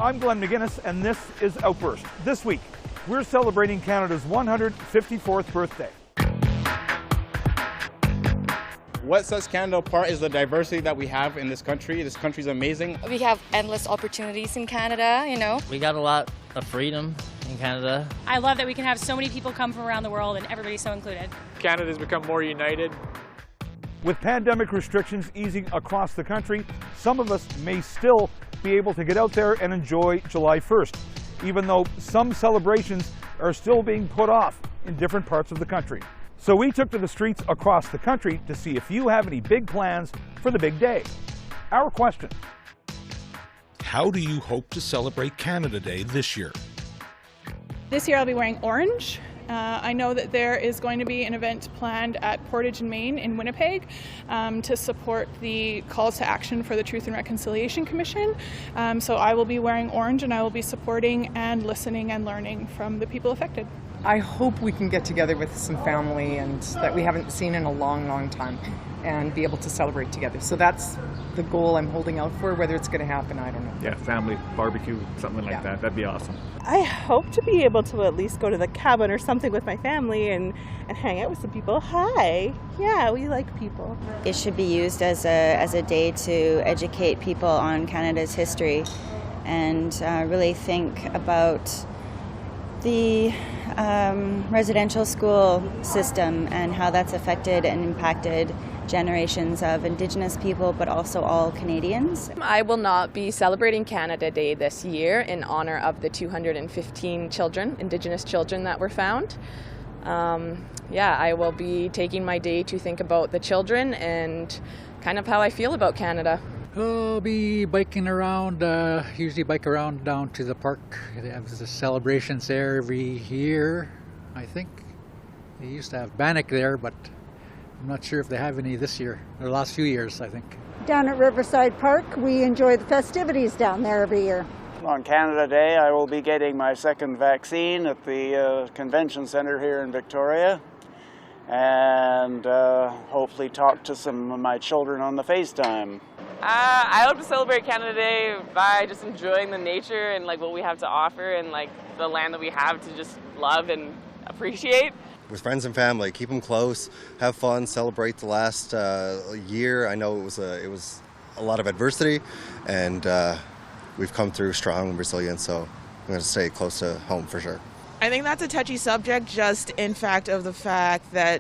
I'm Glenn McGuinness, and this is Outburst. This week, we're celebrating Canada's 154th birthday. What sets Canada apart is the diversity that we have in this country. This country's amazing. We have endless opportunities in Canada, you know. We got a lot of freedom in Canada. I love that we can have so many people come from around the world and everybody's so included. Canada's become more united. With pandemic restrictions easing across the country, some of us may still be able to get out there and enjoy July 1st, even though some celebrations are still being put off in different parts of the country. So we took to the streets across the country to see if you have any big plans for the big day. Our question: how do you hope to celebrate Canada Day this year? This year I'll be wearing orange. I know that there is going to be an event planned at Portage and Main in Winnipeg to support the calls to action for the Truth and Reconciliation Commission. So I will be wearing orange, and I will be supporting and listening and learning from the people affected. I hope we can get together with some family and that we haven't seen in a long, long time and be able to celebrate together. So that's the goal I'm holding out for. Whether it's going to happen, I don't know. Yeah, family barbecue, something like that. That'd be awesome. I hope to be able to at least go to the cabin or something with my family and hang out with some people. Hi. Yeah, we like people. It should be used as a day to educate people on Canada's history and really think about the residential school system and how that's affected and impacted generations of Indigenous people, but also all Canadians. I will not be celebrating Canada Day this year in honor of the 215 children, Indigenous children that were found. I will be taking my day to think about the children and kind of how I feel about Canada. I'll be biking around, usually bike around down to the park. They have the celebrations there every year, I think. They used to have Bannock there, but I'm not sure if they have any this year, or the last few years, I think. Down at Riverside Park, we enjoy the festivities down there every year. On Canada Day, I will be getting my second vaccine at the convention center here in Victoria, and hopefully talk to some of my children on the FaceTime. I hope to celebrate Canada Day by just enjoying the nature and like what we have to offer and like the land that we have to just love and appreciate. With friends and family, keep them close, have fun, celebrate the last year. I know it was a lot of adversity, and we've come through strong and resilient, so I'm going to stay close to home for sure. I think that's a touchy subject, just in fact of the fact that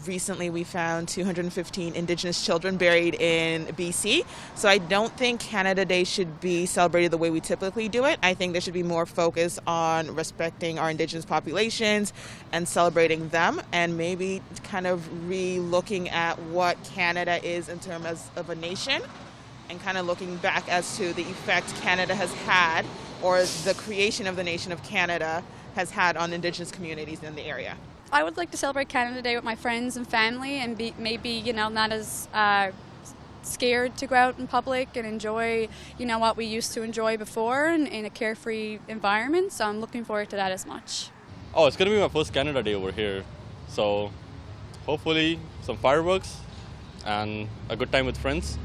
recently we found 215 Indigenous children buried in BC. So I don't think Canada Day should be celebrated the way we typically do it. I think there should be more focus on respecting our Indigenous populations and celebrating them, and maybe kind of re-looking at what Canada is in terms of a nation, and kind of looking back as to the effect Canada has had, or the creation of the nation of Canada has had on Indigenous communities in the area. I would like to celebrate Canada Day with my friends and family and be maybe, not as scared to go out in public and enjoy, what we used to enjoy before in a carefree environment. So I'm looking forward to that as much. Oh, it's going to be my first Canada Day over here. So hopefully some fireworks and a good time with friends.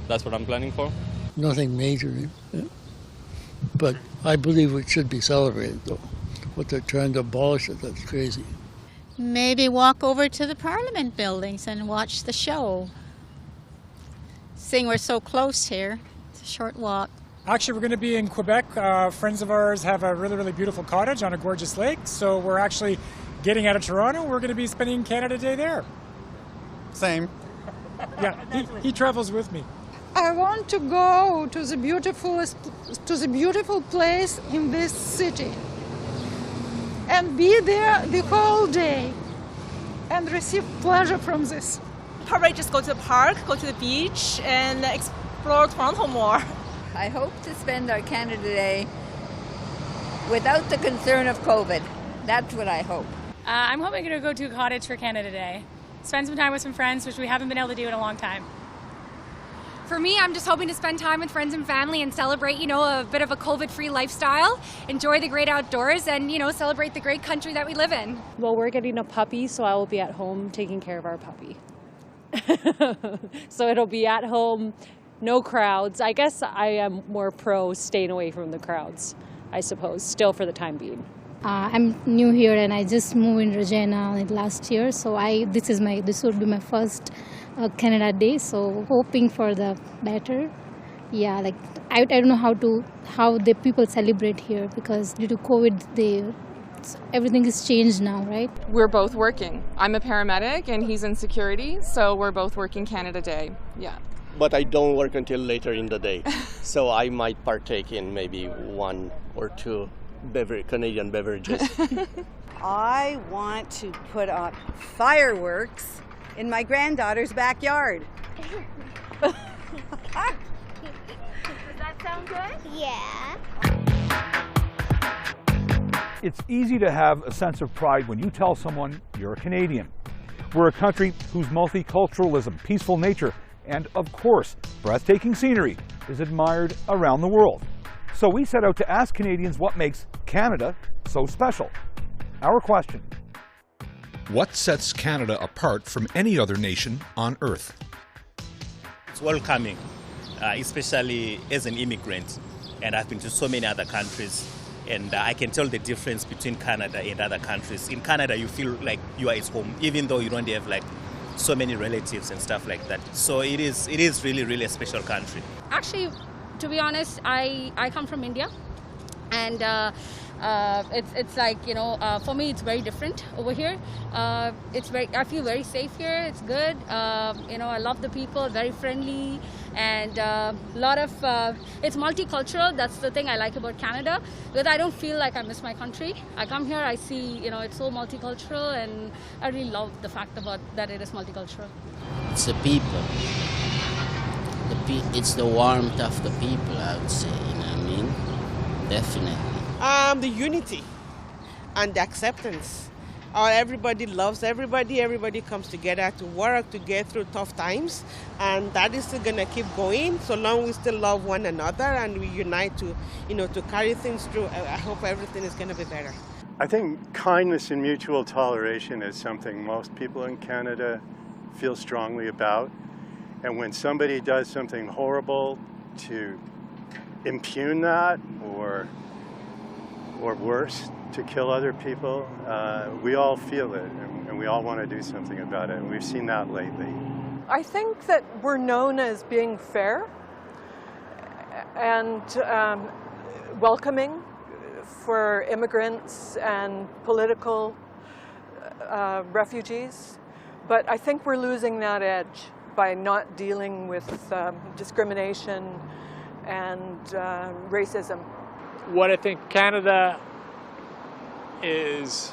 That's what I'm planning for. Nothing major, but I believe it should be celebrated though. What they're trying to abolish it, that's crazy. Maybe walk over to the Parliament buildings and watch the show. Seeing we're so close here, it's a short walk. Actually, we're going to be in Quebec. Friends of ours have a really, really beautiful cottage on a gorgeous lake, so we're actually getting out of Toronto. We're going to be spending Canada Day there. Same. Yeah, he travels with me. I want to go to the beautiful place in this city and be there the whole day and receive pleasure from this. Probably just go to the park, go to the beach, and explore Toronto more. I hope to spend our Canada Day without the concern of COVID. That's what I hope. I'm hoping to go to a cottage for Canada Day. Spend some time with some friends, which we haven't been able to do in a long time. For me, I'm just hoping to spend time with friends and family and celebrate, a bit of a COVID-free lifestyle, enjoy the great outdoors, and, celebrate the great country that we live in. Well, we're getting a puppy, so I will be at home taking care of our puppy. So it'll be at home no crowds. I guess I am more pro staying away from the crowds, I suppose, still for the time being. I'm new here and I just moved in Regina last year, so this would be my first Canada Day, so hoping for the better. Yeah, like I don't know how the people celebrate here, because due to COVID everything is changed now, right? We're both working. I'm a paramedic and he's in security, so we're both working Canada Day. Yeah. But I don't work until later in the day, so I might partake in maybe one or two Canadian beverages. I want to put on fireworks in my granddaughter's backyard. Does that sound good? Yeah. It's easy to have a sense of pride when you tell someone you're a Canadian. We're a country whose multiculturalism, peaceful nature, and of course, breathtaking scenery is admired around the world. So we set out to ask Canadians what makes Canada so special. Our question: what sets Canada apart from any other nation on Earth? It's welcoming, especially as an immigrant. And I've been to so many other countries, and I can tell the difference between Canada and other countries. In Canada, you feel like you are at home, even though you don't have like so many relatives and stuff like that. So it is really, really a special country. Actually, to be honest, I come from India, and it's like, for me it's very different over here. I feel very safe here. It's good. I love the people, very friendly, and it's multicultural. That's the thing I like about Canada, because I don't feel like I miss my country. I come here, I see, it's so multicultural, and I really love the fact that it is multicultural. It's the people. It's the warmth of the people, I would say, you know what I mean? Definitely. The unity and the acceptance. Everybody loves everybody comes together to work to get through tough times, and that is still going to keep going so long we still love one another and we unite to carry things through. I hope everything is going to be better. I think kindness and mutual toleration is something most people in Canada feel strongly about. And when somebody does something horrible, to impugn that or worse, to kill other people, we all feel it, and we all want to do something about it. And we've seen that lately. I think that we're known as being fair and welcoming for immigrants and political refugees, but I think we're losing that edge by not dealing with discrimination and racism. What I think Canada is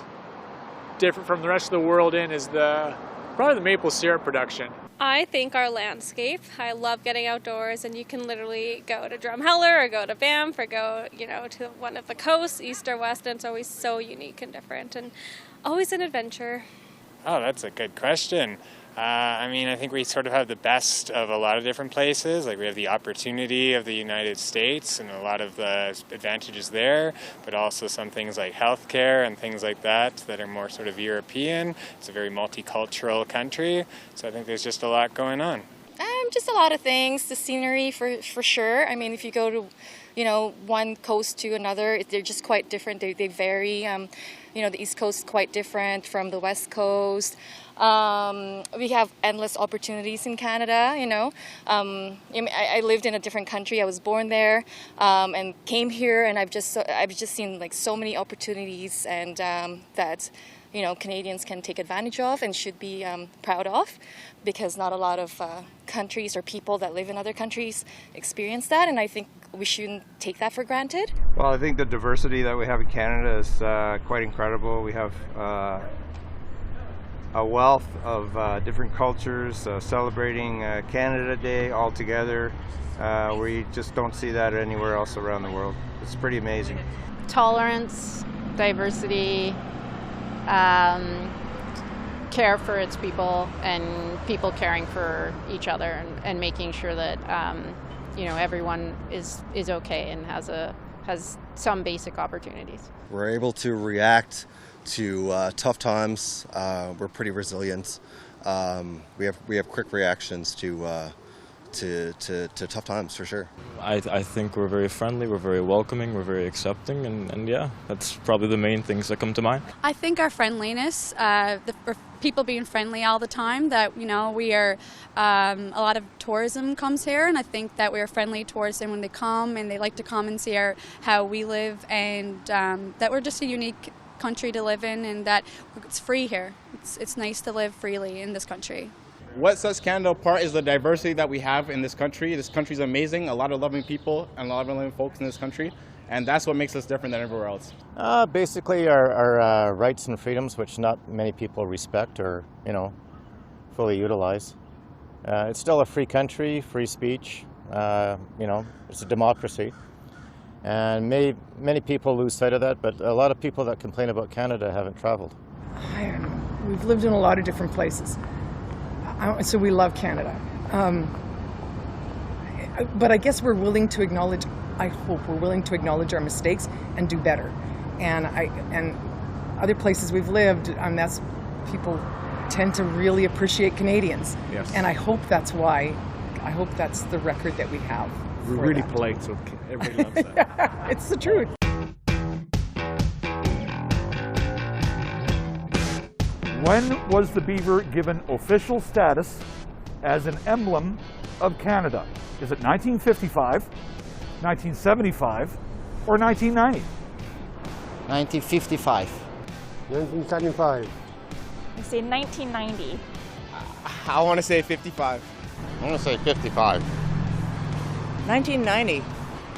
different from the rest of the world in is probably the maple syrup production. I think our landscape. I love getting outdoors, and you can literally go to Drumheller or go to Banff or go, to one of the coasts, east or west, and it's always so unique and different and always an adventure. Oh, that's a good question. I think we sort of have the best of a lot of different places. Like, we have the opportunity of the United States and a lot of the advantages there, but also some things like healthcare and things like that are more sort of European. It's a very multicultural country, so I think there's just a lot going on. Just a lot of things. The scenery for sure. I mean, if you go to, one coast to another, they're just quite different. They vary. The East Coast is quite different from the West Coast. We have endless opportunities in Canada, I lived in a different country. I was born there and came here, and I've just seen like so many opportunities, and that Canadians can take advantage of and should be proud of, because not a lot of countries or people that live in other countries experience that, and I think we shouldn't take that for granted. Well, I think the diversity that we have in Canada is quite incredible. We have a wealth of different cultures celebrating Canada Day all together. We just don't see that anywhere else around the world. It's pretty amazing. Tolerance, diversity, care for its people, and people caring for each other, and making sure that everyone is okay and has some basic opportunities. We're able to react to tough times. We're pretty resilient. We have quick reactions to to tough times for sure. I think we're very friendly, we're very welcoming, we're very accepting, and yeah, that's probably the main things that come to mind. I think our friendliness, for people being friendly all the time, that, you know, we are, a lot of tourism comes here, and I think that we are friendly towards them when they come, and they like to come and see how we live, and that we're just a unique country to live in, and that it's free here. It's nice to live freely in this country. What sets Canada apart is the diversity that we have in this country. This country is amazing, a lot of loving people and a lot of loving folks in this country, and that's what makes us different than everywhere else. Basically our rights and freedoms, which not many people respect or, you know, fully utilize. It's still a free country, free speech, you know, it's a democracy. And many people lose sight of that, but a lot of people that complain about Canada haven't traveled. I don't know. We've lived in a lot of different places. So we love Canada. But I guess we're willing to acknowledge, I hope we're willing to acknowledge our mistakes and do better. And other places we've lived, that's people tend to really appreciate Canadians. Yes. And I hope that's why, I hope that's the record that we have. We're really polite, so everybody loves that. It's the truth. When was the beaver given official status as an emblem of Canada? Is it 1955, 1975, or 1990? 1955. 1975. I say 1990. I want to say 55. I want to say 55. 1990.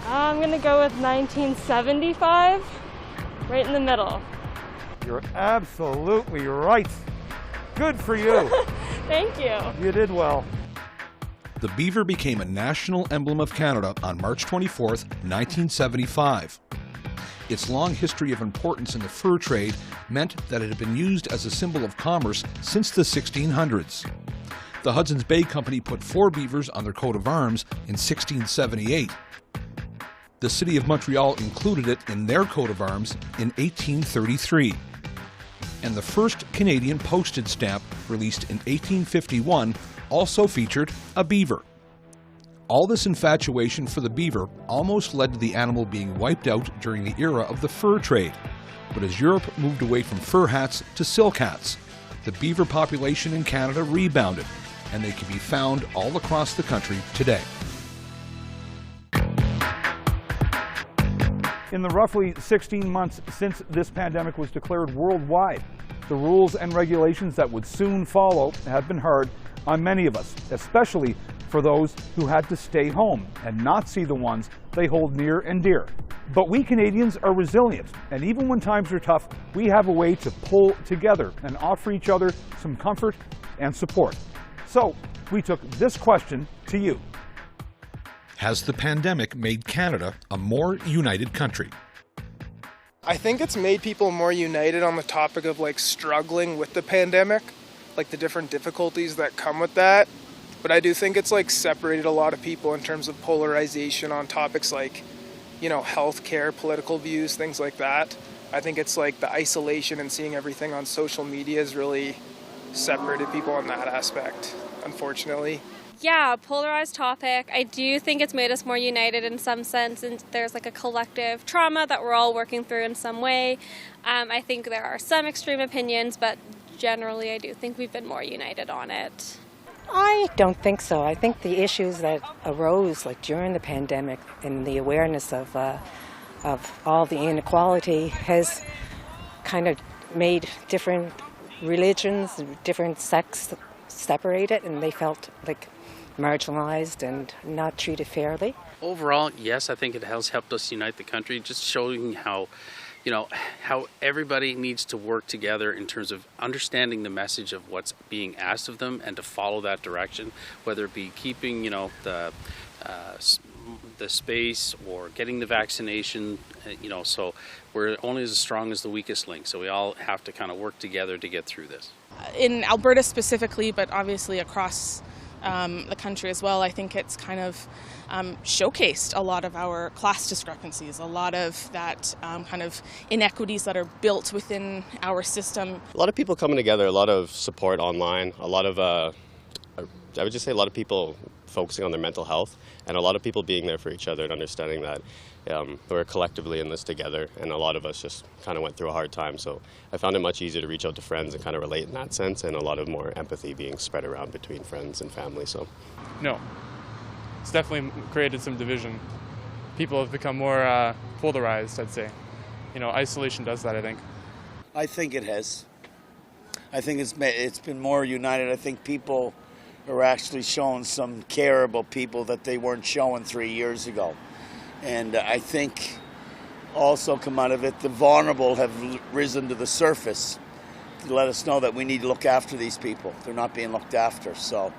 I'm going to go with 1975, right in the middle. You're absolutely right. Good for you. Thank you. You did well. The beaver became a national emblem of Canada on March 24th, 1975. Its long history of importance in the fur trade meant that it had been used as a symbol of commerce since the 1600s. The Hudson's Bay Company put 4 beavers on their coat of arms in 1678. The city of Montreal included it in their coat of arms in 1833. And the first Canadian postage stamp, released in 1851, also featured a beaver. All this infatuation for the beaver almost led to the animal being wiped out during the era of the fur trade. But as Europe moved away from fur hats to silk hats, the beaver population in Canada rebounded, and they can be found all across the country today. In the roughly 16 months since this pandemic was declared worldwide, the rules and regulations that would soon follow have been hard on many of us, especially for those who had to stay home and not see the ones they hold near and dear. But we Canadians are resilient, and even when times are tough, we have a way to pull together and offer each other some comfort and support. So we took this question to you. Has the pandemic made Canada a more united country? I think it's made people more united on the topic of like struggling with the pandemic, like the different difficulties that come with that. But I do think it's like separated a lot of people in terms of polarization on topics like, you know, healthcare, political views, things like that. I think it's like the isolation and seeing everything on social media has really separated people in that aspect, unfortunately. Yeah, polarized topic. I do think it's made us more united in some sense, and there's like a collective trauma that we're all working through in some way. I think there are some extreme opinions, but generally I do think we've been more united on it. I don't think so. I think the issues that arose like during the pandemic and the awareness of all the inequality has kind of made different religions, different sects separated, and they felt like marginalized and not treated fairly. Overall, yes, I think it has helped us unite the country, just showing how, you know, how everybody needs to work together in terms of understanding the message of what's being asked of them and to follow that direction, whether it be keeping, you know, the space or getting the vaccination, you know, so we're only as strong as the weakest link, so we all have to kind of work together to get through this. In Alberta specifically, but obviously across the country as well, I think it's kind of showcased a lot of our class discrepancies, a lot of that kind of inequities that are built within our system. A lot of people coming together, a lot of support online, a lot of I would just say a lot of people focusing on their mental health, and a lot of people being there for each other and understanding that we're collectively in this together, and a lot of us just kind of went through a hard time. So I found it much easier to reach out to friends and kind of relate in that sense, and a lot of more empathy being spread around between friends and family. So no, it's definitely created some division. People have become more polarized, I'd say. Isolation does that, I think. I think it has. I think it's been more united. I think people are actually showing some care about people that they weren't showing 3 years ago. And I think also come out of it, the vulnerable have risen to the surface to let us know that we need to look after these people. They're not being looked after. So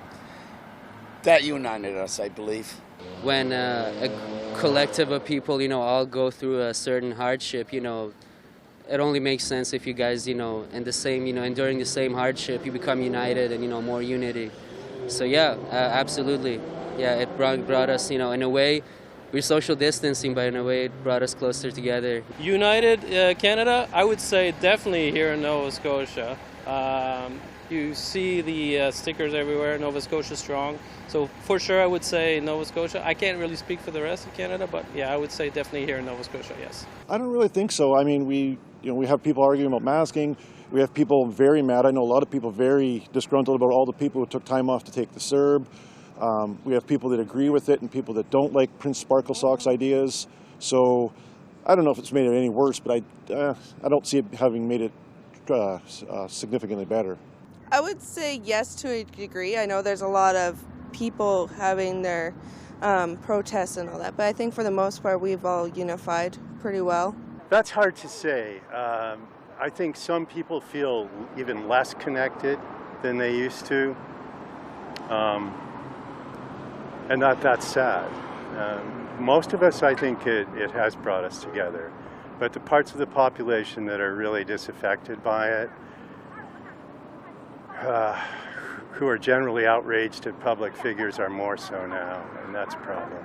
that united us, I believe. When a collective of people, all go through a certain hardship, it only makes sense if you guys, in the same, enduring the same hardship, you become united and, more unity. So yeah, absolutely. Yeah, it brought us, in a way, we're social distancing, but in a way it brought us closer together. United Canada, I would say definitely here in Nova Scotia. You see the stickers everywhere, Nova Scotia strong. So for sure I would say Nova Scotia. I can't really speak for the rest of Canada, but yeah, I would say definitely here in Nova Scotia, yes. I don't really think so. I mean, we have people arguing about masking. We have people very mad. I know a lot of people very disgruntled about all the people who took time off to take the CERB. We have people that agree with it and people that don't like Prince Sparklesock's ideas. So I don't know if it's made it any worse, but I don't see it having made it significantly better. I would say yes to a degree. I know there's a lot of people having their protests and all that, but I think for the most part we've all unified pretty well. That's hard to say. I think some people feel even less connected than they used to, and that's sad. Most of us, I think it has brought us together, but the parts of the population that are really disaffected by it, who are generally outraged at public figures, are more so now, and that's a problem.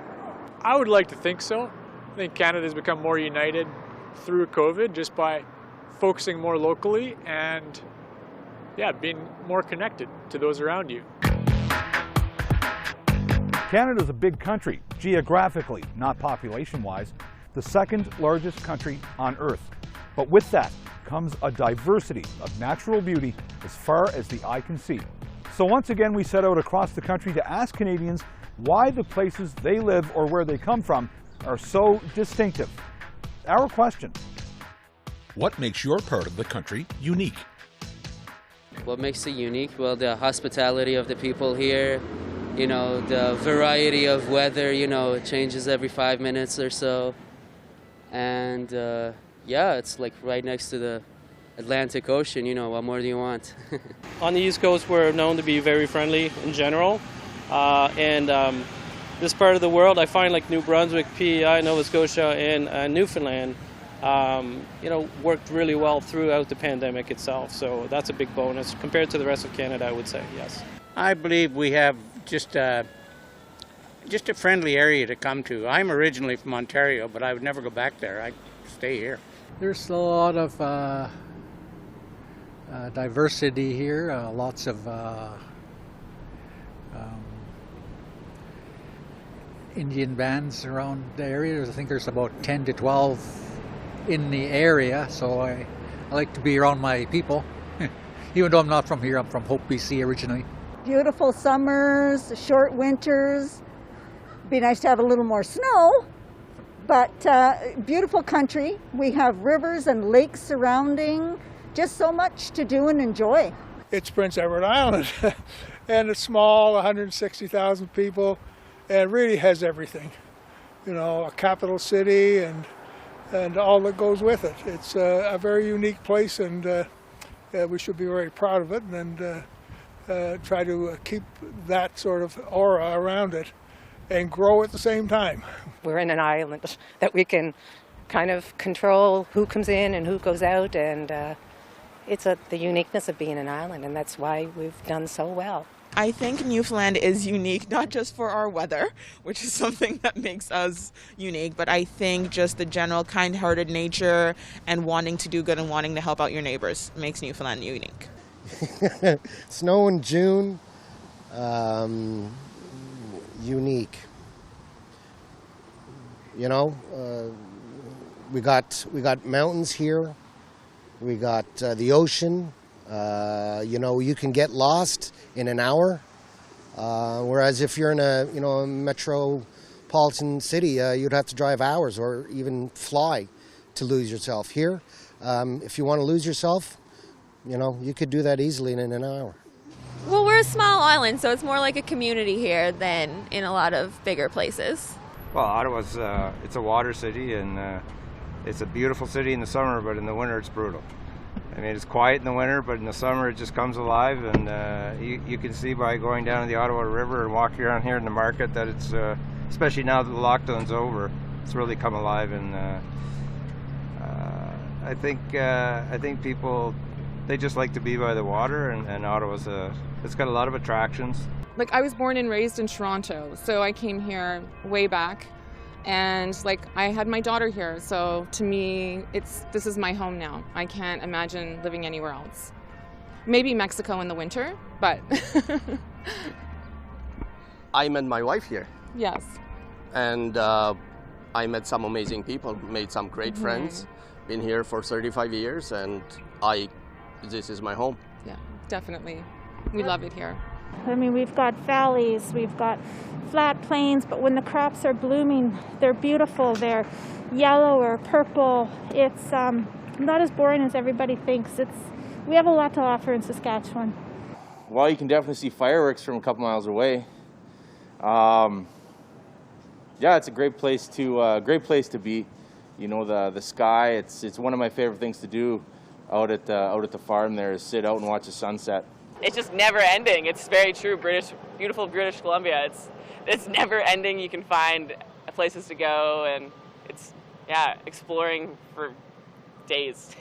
I would like to think so. I think Canada's become more united through COVID just by focusing more locally and being more connected to those around you. Canada's a big country, geographically, not population-wise, the second largest country on Earth. But with that comes a diversity of natural beauty as far as the eye can see. So once again, we set out across the country to ask Canadians why the places they live or where they come from are so distinctive. Our question: what makes your part of the country unique? What makes it unique? Well, the hospitality of the people here, the variety of weather, it changes every 5 minutes or so. And it's like right next to the Atlantic Ocean, what more do you want? On the East Coast, we're known to be very friendly in general. This part of the world, I find like New Brunswick, PEI, Nova Scotia, and Newfoundland, worked really well throughout the pandemic itself. So that's a big bonus compared to the rest of Canada, I would say, yes. I believe we have just a friendly area to come to. I'm originally from Ontario, but I would never go back there. I'd stay here. There's a lot of diversity here, lots of Indian bands around the area. I think there's about 10 to 12 in the area, so I like to be around my people. Even though I'm not from here, I'm from Hope, BC originally. Beautiful summers, short winters. Be nice to have a little more snow, but beautiful country. We have rivers and lakes surrounding, just so much to do and enjoy. It's Prince Edward Island, and it's small, 160,000 people, and really has everything. A capital city and all that goes with it. It's a very unique place, and we should be very proud of it, and try to keep that sort of aura around it and grow at the same time. We're in an island that we can kind of control who comes in and who goes out, and it's the uniqueness of being an island, and that's why we've done so well. I think Newfoundland is unique, not just for our weather, which is something that makes us unique, but I think just the general kind-hearted nature and wanting to do good and wanting to help out your neighbors makes Newfoundland unique. Snow in June, unique. You know, we got mountains here. We got the ocean. You know, you can get lost in an hour. Whereas if you're in a metropolitan city, you'd have to drive hours or even fly to lose yourself. Here, if you want to lose yourself, you know, you could do that easily in an hour. Well, we're a small island, so it's more like a community here than in a lot of bigger places. Well, Ottawa's it's a water city, and it's a beautiful city in the summer, but in the winter it's brutal. I mean, it's quiet in the winter, but in the summer it just comes alive, and you can see by going down to the Ottawa River and walking around here in the market that it's, especially now that the lockdown's over, it's really come alive. And I think people, they just like to be by the water, and Ottawa's it's got a lot of attractions. Like, I was born and raised in Toronto, so I came here way back, and like, I had my daughter here, so to me, this is my home now. I can't imagine living anywhere else. Maybe Mexico in the winter, but I met my wife here. Yes. And I met some amazing people, made some great friends. Been here for 35 years, and this is my home. Yeah, definitely. We love it here. I mean, we've got valleys, we've got flat plains, but when the crops are blooming, they're beautiful. They're yellow or purple. It's not as boring as everybody thinks. We have a lot to offer in Saskatchewan. Well, you can definitely see fireworks from a couple miles away. Yeah, it's a great place to be. You know, the sky. It's one of my favorite things to do out at the farm. There is sit out and watch the sunset. It's just never ending. It's very true. Beautiful British Columbia. It's never ending. You can find places to go, and it's exploring for days.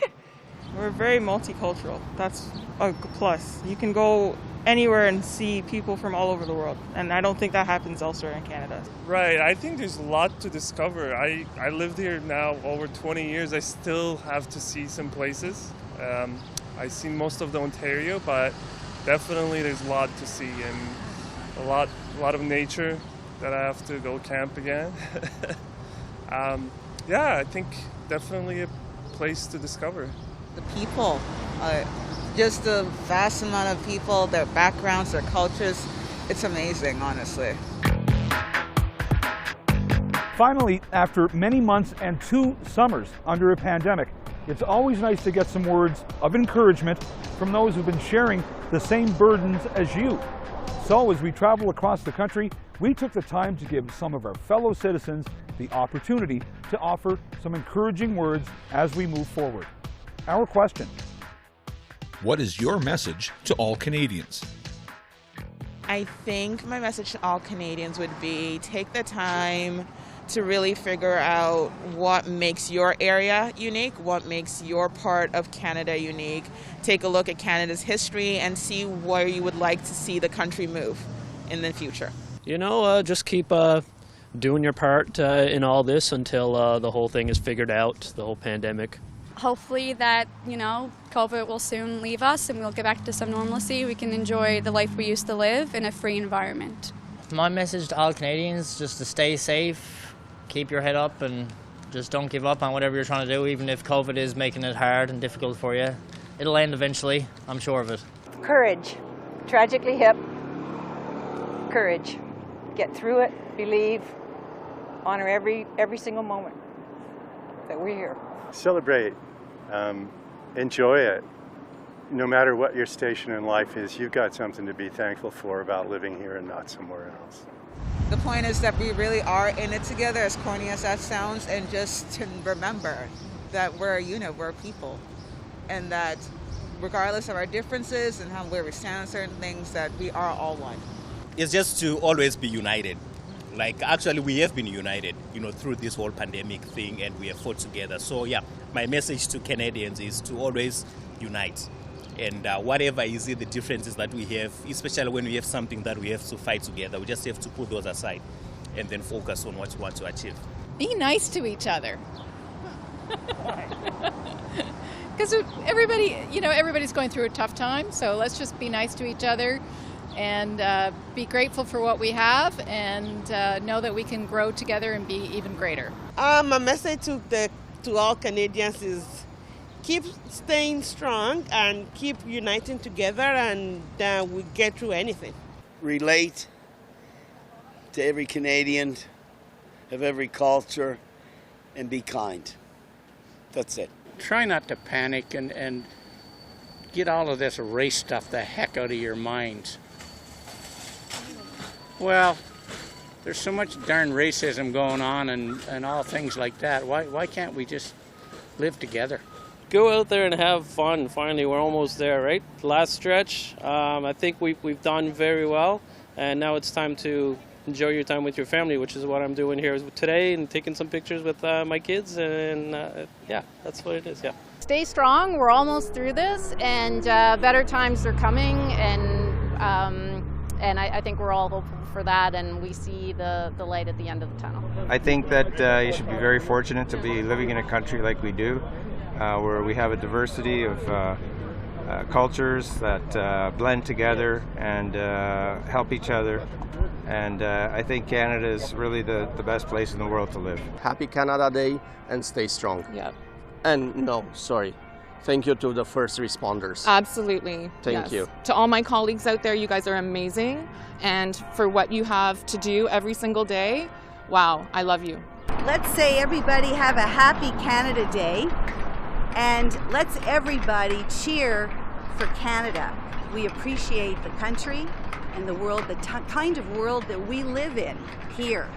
We're very multicultural. That's a plus. You can go anywhere and see people from all over the world, and I don't think that happens elsewhere in Canada. Right, I think there's a lot to discover. I lived here now over 20 years. I still have to see some places. I've seen most of the Ontario, but definitely there's a lot to see, and a lot of nature that I have to go camp again. Yeah, I think definitely a place to discover. The people, just the vast amount of people, their backgrounds, their cultures, it's amazing, honestly. Finally, after many months and 2 summers under a pandemic, it's always nice to get some words of encouragement from those who've been sharing the same burdens as you. So as we travel across the country, we took the time to give some of our fellow citizens the opportunity to offer some encouraging words as we move forward. Our question: what is your message to all Canadians? I think my message to all Canadians would be take the time to really figure out what makes your area unique, what makes your part of Canada unique. Take a look at Canada's history and see where you would like to see the country move in the future. You know, just keep doing your part in all this until the whole thing is figured out, the whole pandemic. Hopefully that, COVID will soon leave us and we'll get back to some normalcy. We can enjoy the life we used to live in a free environment. My message to all Canadians is just to stay safe, keep your head up, and just don't give up on whatever you're trying to do, even if COVID is making it hard and difficult for you. It'll end eventually, I'm sure of it. Courage. Tragically hip. Courage. Get through it, believe, honor every single moment that we're here. Celebrate. Enjoy it. No matter what your station in life is, you've got something to be thankful for about living here and not somewhere else. The point is that we really are in it together, as corny as that sounds, and just to remember that we're a unit, we're a people, and that regardless of our differences and where we stand on certain things, that we are all one. It's just to always be united. Like, actually, we have been united, through this whole pandemic thing, and we have fought together. So, yeah, my message to Canadians is to always unite. And whatever is the differences that we have, especially when we have something that we have to fight together, we just have to put those aside and then focus on what we want to achieve. Be nice to each other. Because everybody's going through a tough time, so let's just be nice to each other and be grateful for what we have, and know that we can grow together and be even greater. My message to all Canadians is keep staying strong and keep uniting together, and we get through anything. Relate to every Canadian of every culture and be kind. That's it. Try not to panic and get all of this race stuff the heck out of your minds. Well, there's so much darn racism going on and all things like that. Why can't we just live together? Go out there and have fun. Finally, we're almost there, right? Last stretch. I think we've done very well, and now it's time to enjoy your time with your family, which is what I'm doing here today, and taking some pictures with my kids, and yeah, that's what it is. Yeah. Stay strong. We're almost through this, and better times are coming, and I think we're all hopeful for that, and we see the light at the end of the tunnel. I think that you should be very fortunate to be living in a country like we do, where we have a diversity of cultures that blend together and help each other. And I think Canada is really the best place in the world to live. Happy Canada Day and stay strong. Yeah. And no, sorry. Thank you to the first responders. Absolutely. Thank you. To all my colleagues out there, you guys are amazing. And for what you have to do every single day, wow, I love you. Let's say everybody have a happy Canada Day, and let's everybody cheer for Canada. We appreciate the country and the world, the kind of world that we live in here.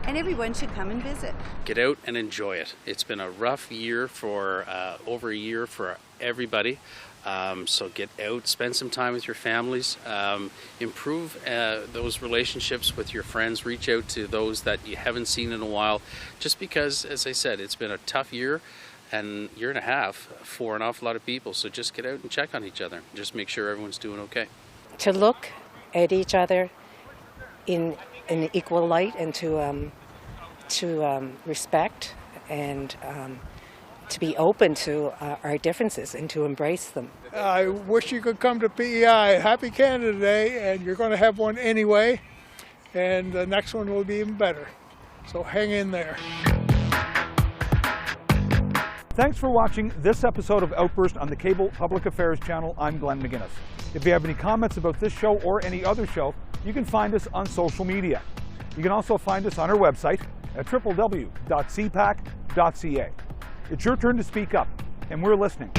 And everyone should come and visit. Get out and enjoy it. It's been a rough year for over a year for everybody. So get out, spend some time with your families, improve those relationships with your friends, reach out to those that you haven't seen in a while, just because, as I said, it's been a tough year and year and a half for an awful lot of people. So just get out and check on each other. Just make sure everyone's doing okay. To look at each other in an equal light, and to respect, and to be open to our differences and to embrace them. I wish you could come to PEI. Happy Canada Day, and you're going to have one anyway, and the next one will be even better. So hang in there. Thanks for watching this episode of Outburst on the Cable Public Affairs channel. I'm Glenn McGuinness. If you have any comments about this show or any other show, you can find us on social media. You can also find us on our website at www.cpac.ca. It's your turn to speak up, and we're listening.